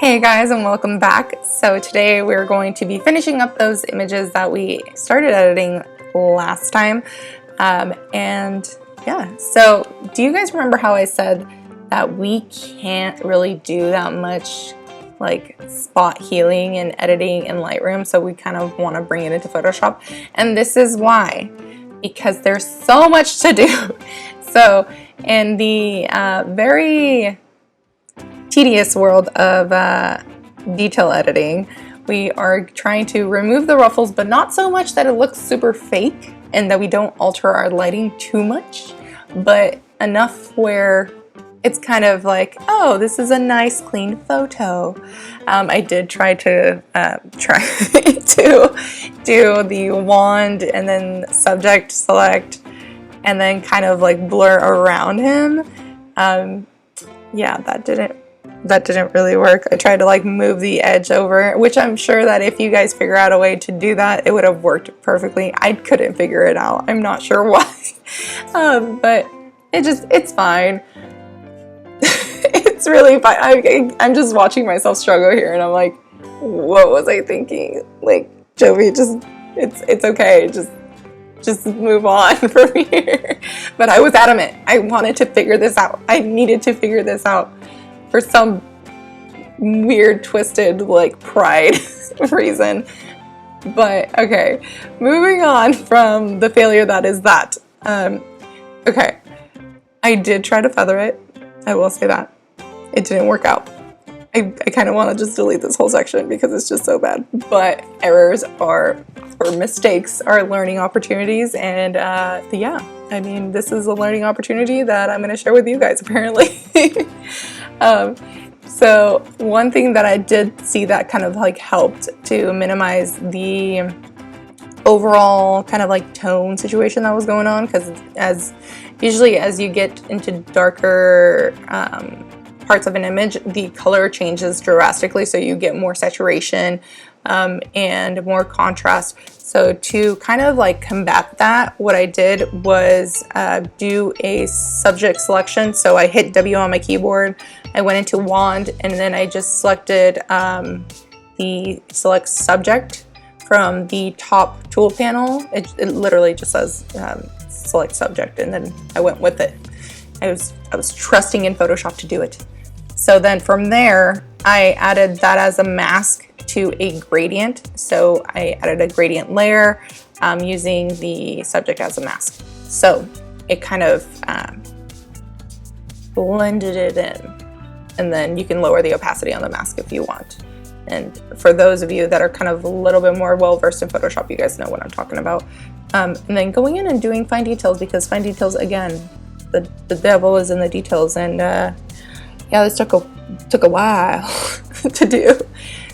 Hey guys, and welcome back. So today we're going to be finishing up those images that we started editing last time. So do you guys remember how I said that we can't really do that much like spot healing and editing in Lightroom, so we kind of want to bring it into Photoshop? And this is why, because there's so much to do. So in the very tedious world of detail editing, we are trying to remove the ruffles, but not so much that it looks super fake and that we don't alter our lighting too much, but enough where it's kind of like, oh, this is a nice clean photo. I did try to to do the wand and then subject select and then kind of like blur around him. Yeah, that didn't really work. I tried to like move the edge over, which I'm sure that if you guys figure out a way to do that, it would have worked perfectly. I couldn't figure it out. I'm not sure why. But it's fine. It's really fine. I'm just watching myself struggle here and I'm like, what was I thinking? Like, Jovi, it's okay. Just move on from here. But I was adamant. I wanted to figure this out. I needed to figure this out for some weird, twisted, like, pride reason. But, okay. Moving on from the failure that is that. Okay. I did try to feather it. I will say that. It didn't work out. I kind of want to just delete this whole section because it's just so bad. But errors or mistakes are learning opportunities, and yeah, I mean, this is a learning opportunity that I'm going to share with you guys, apparently. So one thing that I did see that kind of like helped to minimize the overall kind of like tone situation that was going on, because as you get into darker parts of an image, the color changes drastically, so you get more saturation and more contrast. So to kind of like combat that, what I did was do a subject selection. So I hit W on my keyboard, I went into wand, and then I just selected the select subject from the top tool panel. It literally just says select subject, and then I went with it. I was trusting in Photoshop to do it. So then from there, I added that as a mask to a gradient. So I added a gradient layer using the subject as a mask. So it kind of blended it in. And then you can lower the opacity on the mask if you want. And for those of you that are kind of a little bit more well-versed in Photoshop, you guys know what I'm talking about. And then going in and doing fine details, because fine details, again, the devil is in the details. And yeah, this took a while to do.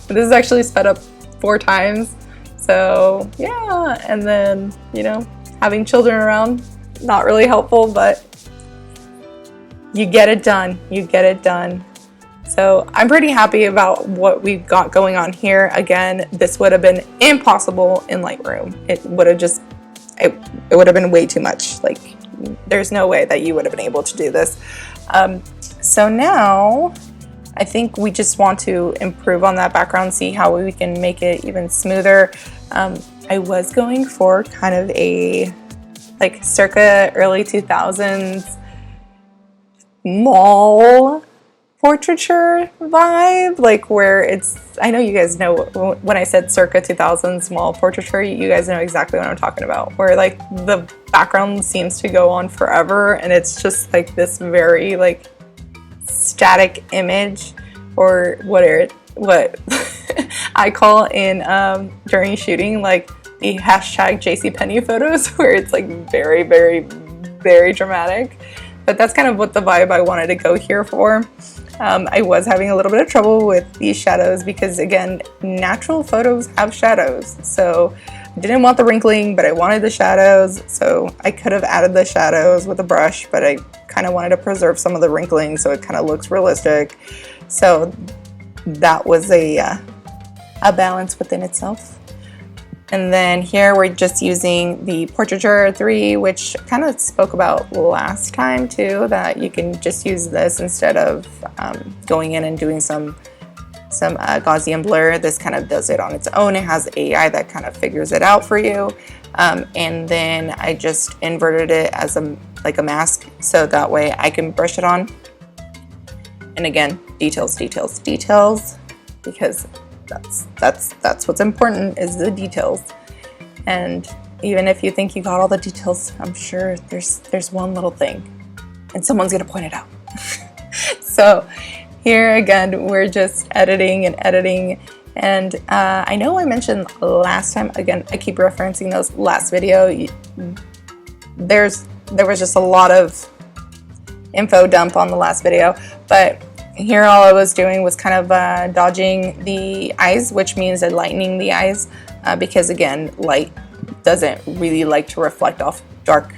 This is actually sped up 4 times. So yeah, and then, you know, having children around, not really helpful, but you get it done. So I'm pretty happy about what we've got going on here. Again, this would have been impossible in Lightroom. It would have been way too much. Like, there's no way that you would have been able to do this. So now I think we just want to improve on that background, see how we can make it even smoother. I was going for kind of a like circa early 2000s mall portraiture vibe, like where it's, I know you guys know when I said circa 2000s mall portraiture, you guys know exactly what I'm talking about, where like the background seems to go on forever and it's just like this very like static image, or what I call in during shooting like the hashtag JCPenney photos, where it's like very, very, very dramatic. But that's kind of what the vibe I wanted to go here for. I was having a little bit of trouble with these shadows because, again, natural photos have shadows. So I didn't want the wrinkling, but I wanted the shadows. So I could have added the shadows with a brush, but I kind of wanted to preserve some of the wrinkling so it kind of looks realistic. So that was a balance within itself. And then here we're just using the Portraiture 3, which I kind of spoke about last time too, that you can just use this instead of going in and doing some Gaussian blur. This kind of does it on its own. It has AI that kind of figures it out for you. And then I just inverted it as like a mask, so that way I can brush it on. And again, details, details, details, because that's what's important, is the details. And even if you think you got all the details, I'm sure there's one little thing, and someone's gonna point it out. So here again, we're just editing and editing. And I know I mentioned last time, again, I keep referencing those last video. There was just a lot of info dump on the last video, but here all I was doing was kind of dodging the eyes, which means lightening the eyes, because again, light doesn't really like to reflect off dark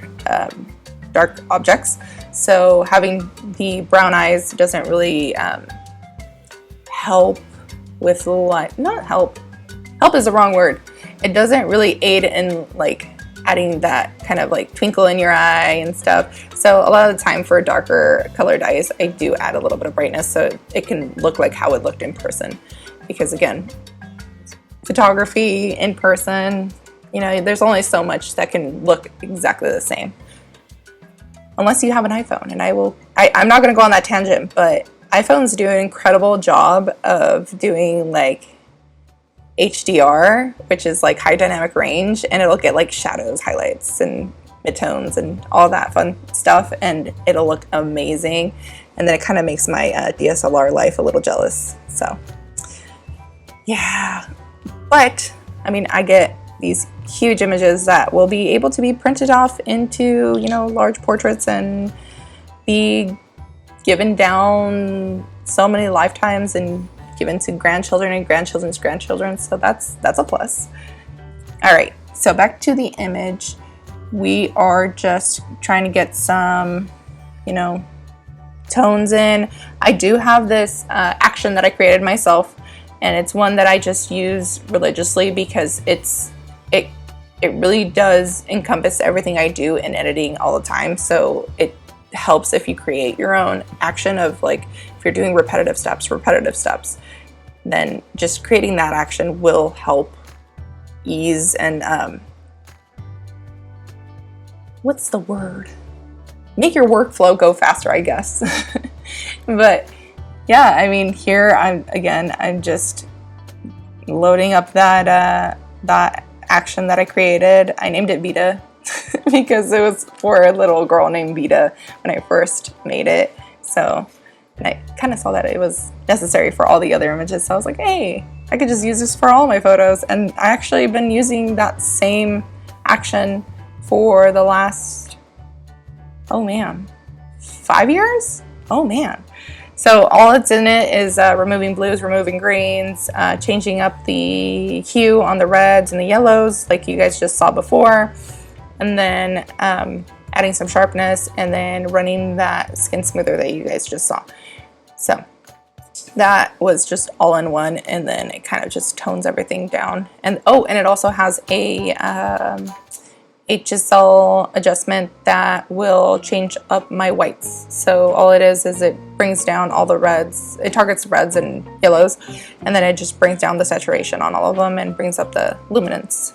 objects. So having the brown eyes doesn't really help with light. Not help. Help is the wrong word. It doesn't really aid in like adding that kind of like twinkle in your eye and stuff. So a lot of the time for darker colored eyes, I do add a little bit of brightness so it can look like how it looked in person. Because again, photography in person, you know, there's only so much that can look exactly the same. Unless you have an iPhone, and I'm not going to go on that tangent, but iPhones do an incredible job of doing like HDR, which is like high dynamic range, and it'll get like shadows, highlights, and midtones, and all that fun stuff, and it'll look amazing. And then it kind of makes my DSLR life a little jealous. So yeah, but I mean, I get these huge images that will be able to be printed off into, you know, large portraits and be given down so many lifetimes and given to grandchildren and grandchildren's grandchildren. So that's a plus. All right, so back to the image. We are just trying to get some, you know, tones in. I do have this action that I created myself, and it's one that I just use religiously because it really does encompass everything I do in editing all the time. So it helps if you create your own action of like, if you're doing repetitive steps, then just creating that action will help ease and what's the word? Make your workflow go faster, I guess. But yeah, I mean, here I'm just loading up that action that I created. I named it Vita because it was for a little girl named Vita when I first made it. So, and I kind of saw that it was necessary for all the other images. So I was like, hey, I could just use this for all my photos. And I actually been using that same action for the last, 5 years? Oh man. So all it's in it is removing blues, removing greens, changing up the hue on the reds and the yellows like you guys just saw before, and then adding some sharpness, and then running that skin smoother that you guys just saw. So that was just all in one, and then it kind of just tones everything down. And and it also has a HSL adjustment that will change up my whites. So all it is it brings down all the reds. It targets reds and yellows, and then it just brings down the saturation on all of them and brings up the luminance.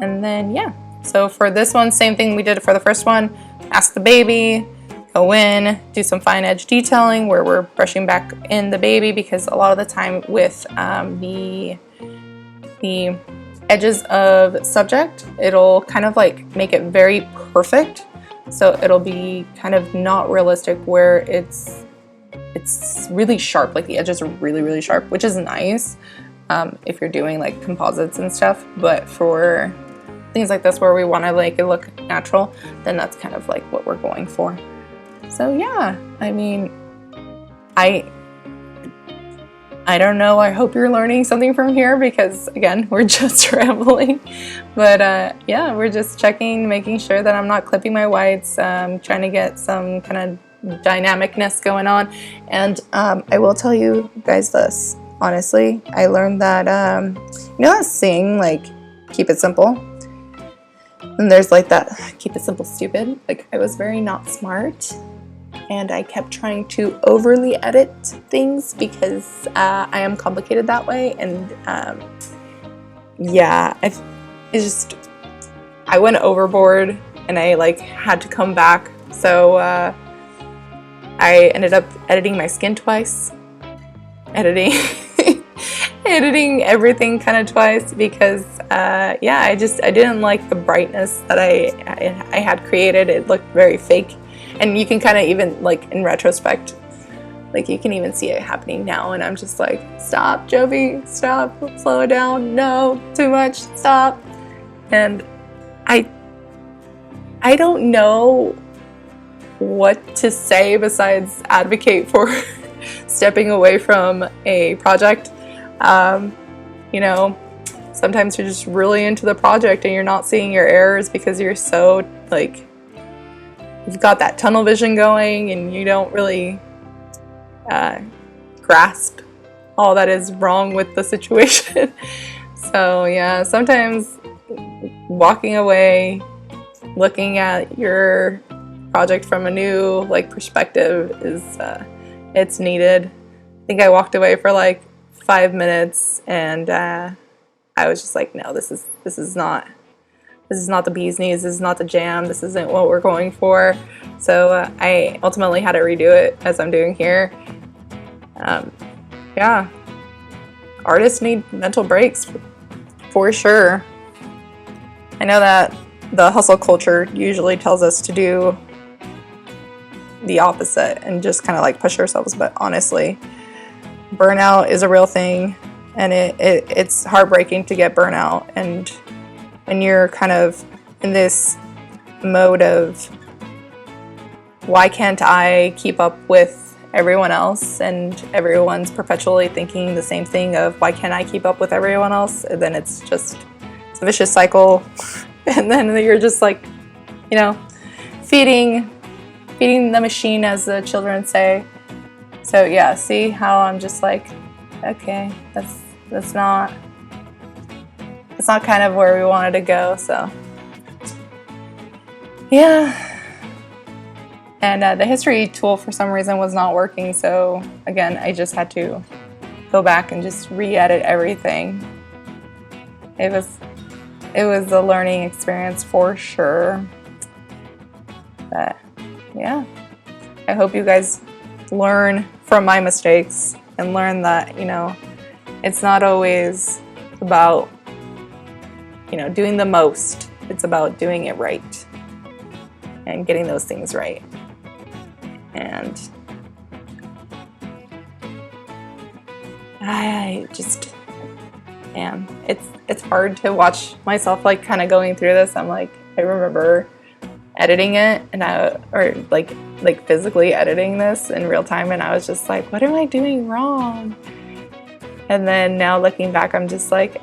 And then yeah, so for this one, same thing we did for the first one. Ask the baby, go in, do some fine edge detailing where we're brushing back in the baby, because a lot of the time with the edges of subject, it'll kind of like make it very perfect. So it'll be kind of not realistic where it's really sharp, like the edges are really, really sharp, which is nice if you're doing like composites and stuff. But for things like this where we want to like it look natural, then that's kind of like what we're going for. So yeah, I mean, I don't know, I hope you're learning something from here, because again, we're just rambling. But yeah, we're just checking, making sure that I'm not clipping my whites, trying to get some kind of dynamicness going on. And I will tell you guys this, honestly, I learned that, you know that saying, like, keep it simple? And there's like that, keep it simple, stupid. Like, I was very not smart. and I kept trying to overly edit things because I am complicated that way, and yeah, I went overboard and I like had to come back, so I ended up editing my skin twice, editing everything kind of twice because yeah, I didn't like the brightness that I had created. It looked very fake, and you can kind of even like in retrospect, like you can even see it happening now, and I'm just like, stop, Jovi, stop, slow it down, no, too much, stop. And I don't know what to say besides advocate for stepping away from a project. You know, sometimes you're just really into the project and you're not seeing your errors because you're so like, you've got that tunnel vision going and you don't really grasp all that is wrong with the situation. So yeah, sometimes walking away, looking at your project from a new like perspective is it's needed. I think I walked away for like 5 minutes and I was just like, no, this is not the bee's knees, this is not the jam, this isn't what we're going for. So I ultimately had to redo it as I'm doing here. Yeah, artists need mental breaks for sure. I know that the hustle culture usually tells us to do the opposite and just kind of like push ourselves, but honestly, burnout is a real thing, and it's heartbreaking to get burnout, and when you're kind of in this mode of why can't I keep up with everyone else, and everyone's perpetually thinking the same thing of why can't I keep up with everyone else, and then it's a vicious cycle. And then you're just like, you know, feeding the machine, as the children say. So yeah, see how I'm just like, okay, that's not kind of where we wanted to go. So yeah. And the history tool for some reason was not working. So again, I just had to go back and just re-edit everything. It was a learning experience for sure. But yeah, I hope you guys learn from my mistakes and learn that, you know, it's not always about, you know, doing the most. It's about doing it right and getting those things right. And I just, man, it's hard to watch myself like kind of going through this. I'm like, I remember editing it and or physically editing this in real time, and I was just like, what am I doing wrong? And then now looking back, I'm just like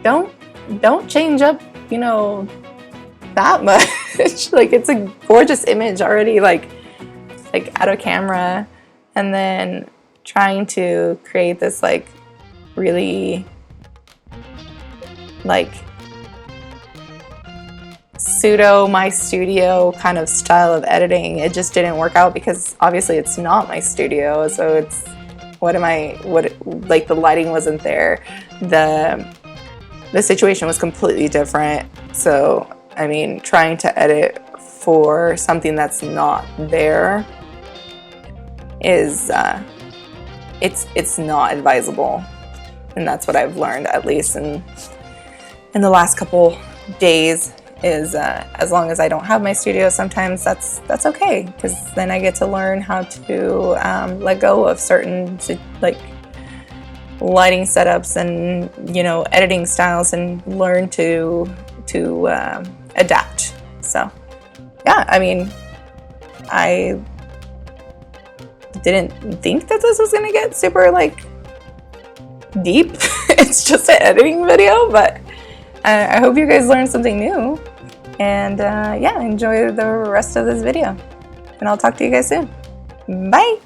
don't change up, you know, that much. Like, it's a gorgeous image already, like out of camera, and then trying to create this like really like pseudo my studio kind of style of editing. It just didn't work out because obviously it's not my studio, so it's like the lighting wasn't there, the situation was completely different. So I mean, trying to edit for something that's not there is it's not advisable, and that's what I've learned, at least in the last couple days, is as long as I don't have my studio, sometimes that's okay, because then I get to learn how to let go of certain like lighting setups and, you know, editing styles, and learn to adapt. So yeah, I mean, I didn't think that this was gonna get super like deep. It's just an editing video, but I hope you guys learned something new, and yeah, enjoy the rest of this video, and I'll talk to you guys soon. Bye.